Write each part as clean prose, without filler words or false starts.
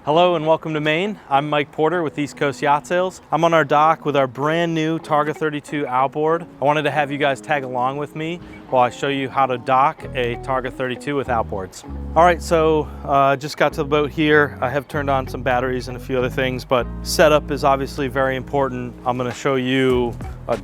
Hello and welcome to Maine. I'm Mike Porter with East Coast Yacht Sales. I'm on our dock with our brand new Targa 32 Outboard. I wanted to have you guys tag along with me while I show you how to dock a Targa 32 with outboards. All right, so just got to the boat here. I have turned on some batteries and a few other things, but setup is obviously very important. I'm gonna show you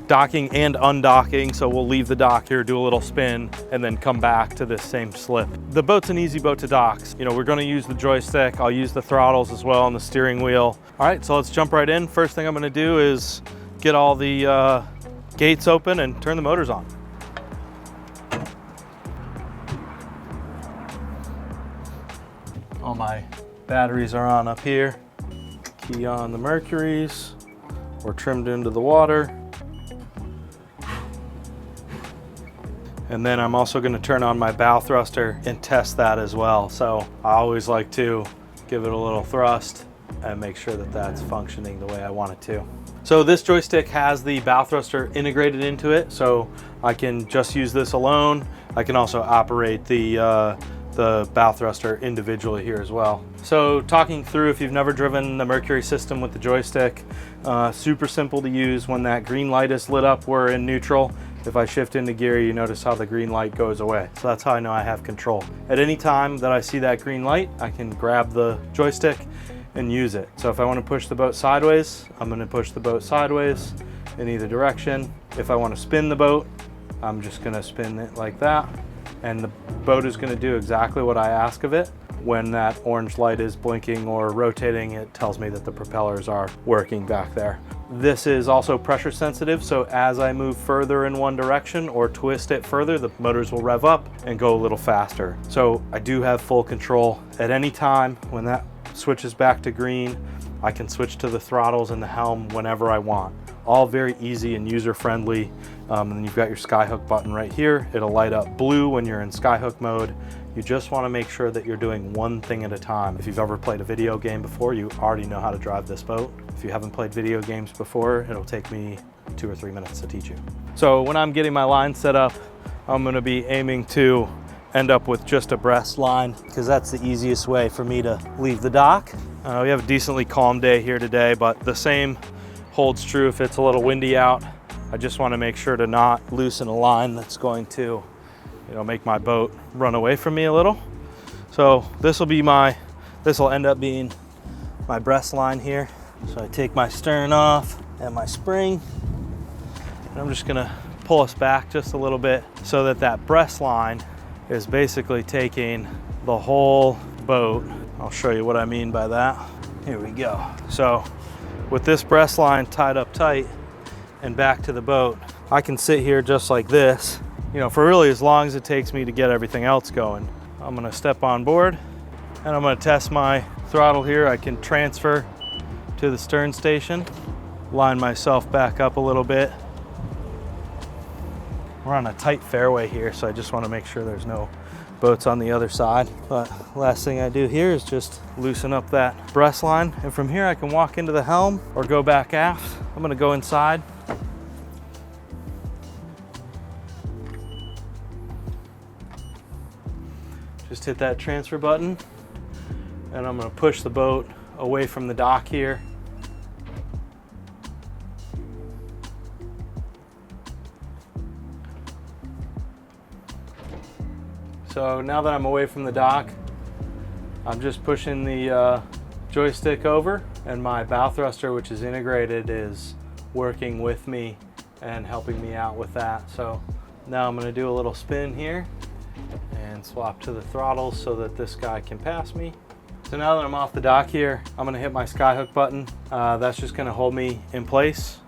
docking and undocking. So we'll leave the dock here, do a little spin, and then come back to this same slip. The boat's an easy boat to dock. You know, we're gonna use the joystick. I'll use the throttles as well on the steering wheel. All right, so let's jump right in. First thing I'm gonna do is get all the gates open and turn the motors on. All my batteries are on up here. Key on the Mercuries. We're trimmed into the water. And then I'm also going to turn on my bow thruster and test that as well. So I always like to give it a little thrust and make sure that that's functioning the way I want it to. So this joystick has the bow thruster integrated into it, so I can just use this alone. I can also operate the bow thruster individually here as well. So talking through, if you've never driven the Mercury system with the joystick, super simple to use. When that green light is lit up, we're in neutral. If I shift into gear, you notice how the green light goes away. So that's how I know I have control. At any time that I see that green light, I can grab the joystick and use it. So if I want to push the boat sideways, I'm going to push the boat sideways in either direction. If I want to spin the boat, I'm just going to spin it like that. And the boat is going to do exactly what I ask of it. When that orange light is blinking or rotating, it tells me that the propellers are working back there. This is also pressure sensitive, so as I move further in one direction or twist it further, the motors will rev up and go a little faster. So I do have full control. At any time when that switches back to green, I can switch to the throttles and the helm whenever I want. All very easy and user-friendly. And you've got your Skyhook button right here. It'll light up blue when you're in Skyhook mode. You just want to make sure that you're doing one thing at a time. If you've ever played a video game before, you already know how to drive this boat. If you haven't played video games before, it'll take me 2 or 3 minutes to teach you. So when I'm getting my line set up, I'm going to be aiming to end up with just a breast line, because that's the easiest way for me to leave the dock. We have a decently calm day here today, but the same holds true if it's a little windy out. I just want to make sure to not loosen a line that's going to, make my boat run away from me a little. So this will end up being my breast line here. So I take my stern off and my spring, and I'm just gonna pull us back just a little bit so that that breast line is basically taking the whole boat. I'll show you what I mean by that. Here we go. So with this breast line tied up tight and back to the boat, I can sit here just like this, for really as long as it takes me to get everything else going. I'm gonna step on board and I'm gonna test my throttle here. I can transfer to the stern station, line myself back up a little bit. We're on a tight fairway here, so I just wanna make sure there's no boats on the other side. But last thing I do here is just loosen up that breast line. And from here I can walk into the helm or go back aft. I'm gonna go inside. Just hit that transfer button, and I'm gonna push the boat away from the dock here. So now that I'm away from the dock, I'm just pushing the joystick over, and my bow thruster, which is integrated, is working with me and helping me out with that. So now I'm gonna do a little spin here and swap to the throttles so that this guy can pass me. So now that I'm off the dock here, I'm gonna hit my Skyhook button. That's just gonna hold me in place.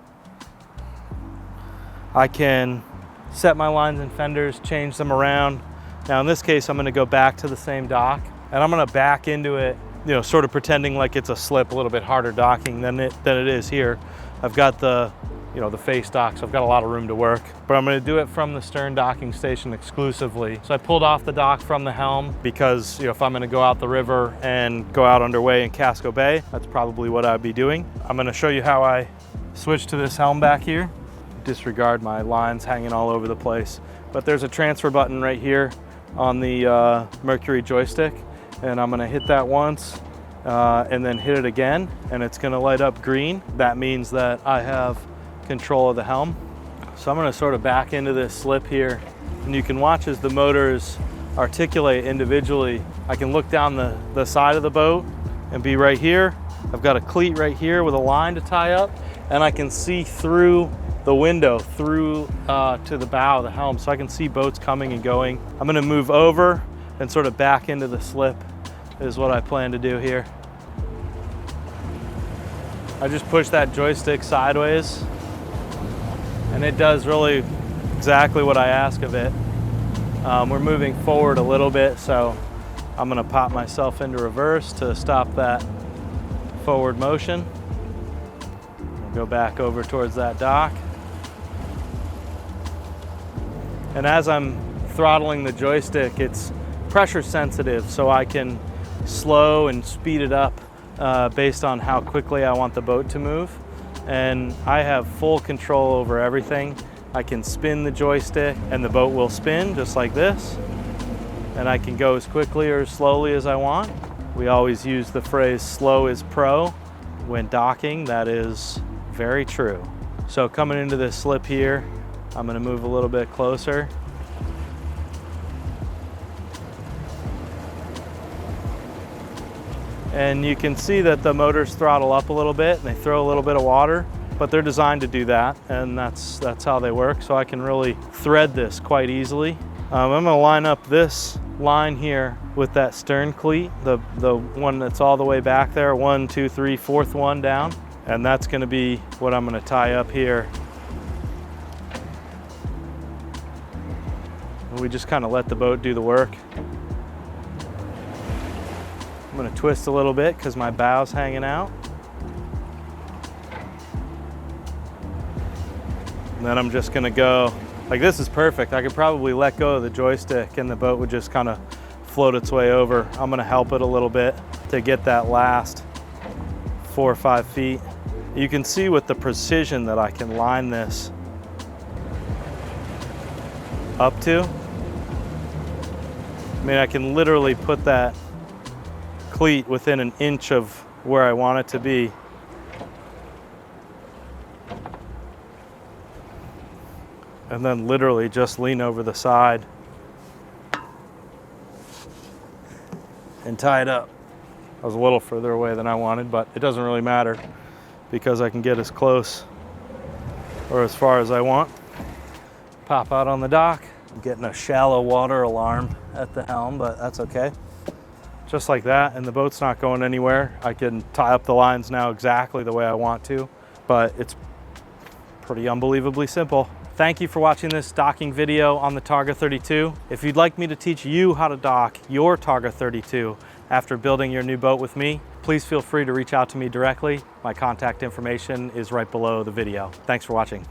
I can set my lines and fenders, change them around. Now in this case, I'm gonna go back to the same dock, and I'm gonna back into it, sort of pretending like it's a slip, a little bit harder docking than it is here. I've got the face dock, so I've got a lot of room to work, but I'm gonna do it from the stern docking station exclusively. So I pulled off the dock from the helm because, if I'm gonna go out the river and go out underway in Casco Bay, that's probably what I'd be doing. I'm gonna show you how I switch to this helm back here. Disregard my lines hanging all over the place. But there's a transfer button right here on the Mercury joystick, and I'm gonna hit that once, and then hit it again, and it's gonna light up green. That means that I have control of the helm. So I'm gonna sort of back into this slip here, and you can watch as the motors articulate individually. I can look down the side of the boat and be right here. I've got a cleat right here with a line to tie up, and I can see through the window, through to the bow of the helm, so I can see boats coming and going. I'm gonna move over and sort of back into the slip is what I plan to do here. I just push that joystick sideways, and it does really exactly what I ask of it. We're moving forward a little bit, so I'm gonna pop myself into reverse to stop that forward motion. We'll go back over towards that dock. And as I'm throttling the joystick, it's pressure sensitive, so I can slow and speed it up based on how quickly I want the boat to move. And I have full control over everything. I can spin the joystick and the boat will spin just like this. And I can go as quickly or as slowly as I want. We always use the phrase slow is pro when docking. That is very true. So coming into this slip here, I'm gonna move a little bit closer. And you can see that the motors throttle up a little bit and they throw a little bit of water, but they're designed to do that, and that's how they work. So I can really thread this quite easily. I'm gonna line up this line here with that stern cleat, the one that's all the way back there, 1, 2, 3, fourth one down. And that's gonna be what I'm gonna tie up here. And we just kind of let the boat do the work. I'm gonna twist a little bit because my bow's hanging out. And then I'm just gonna go, like this is perfect. I could probably let go of the joystick and the boat would just kind of float its way over. I'm gonna help it a little bit to get that last 4 or 5 feet. You can see with the precision that I can line this up to. I mean, I can literally put that cleat within an inch of where I want it to be. And then literally just lean over the side and tie it up. I was a little further away than I wanted, but it doesn't really matter because I can get as close or as far as I want. Pop out on the dock. I'm getting a shallow water alarm at the helm, but that's okay. Just like that, and the boat's not going anywhere. I can tie up the lines now exactly the way I want to, but it's pretty unbelievably simple. Thank you for watching this docking video on the Targa 32. If you'd like me to teach you how to dock your Targa 32 after building your new boat with me, please feel free to reach out to me directly. My contact information is right below the video. Thanks for watching.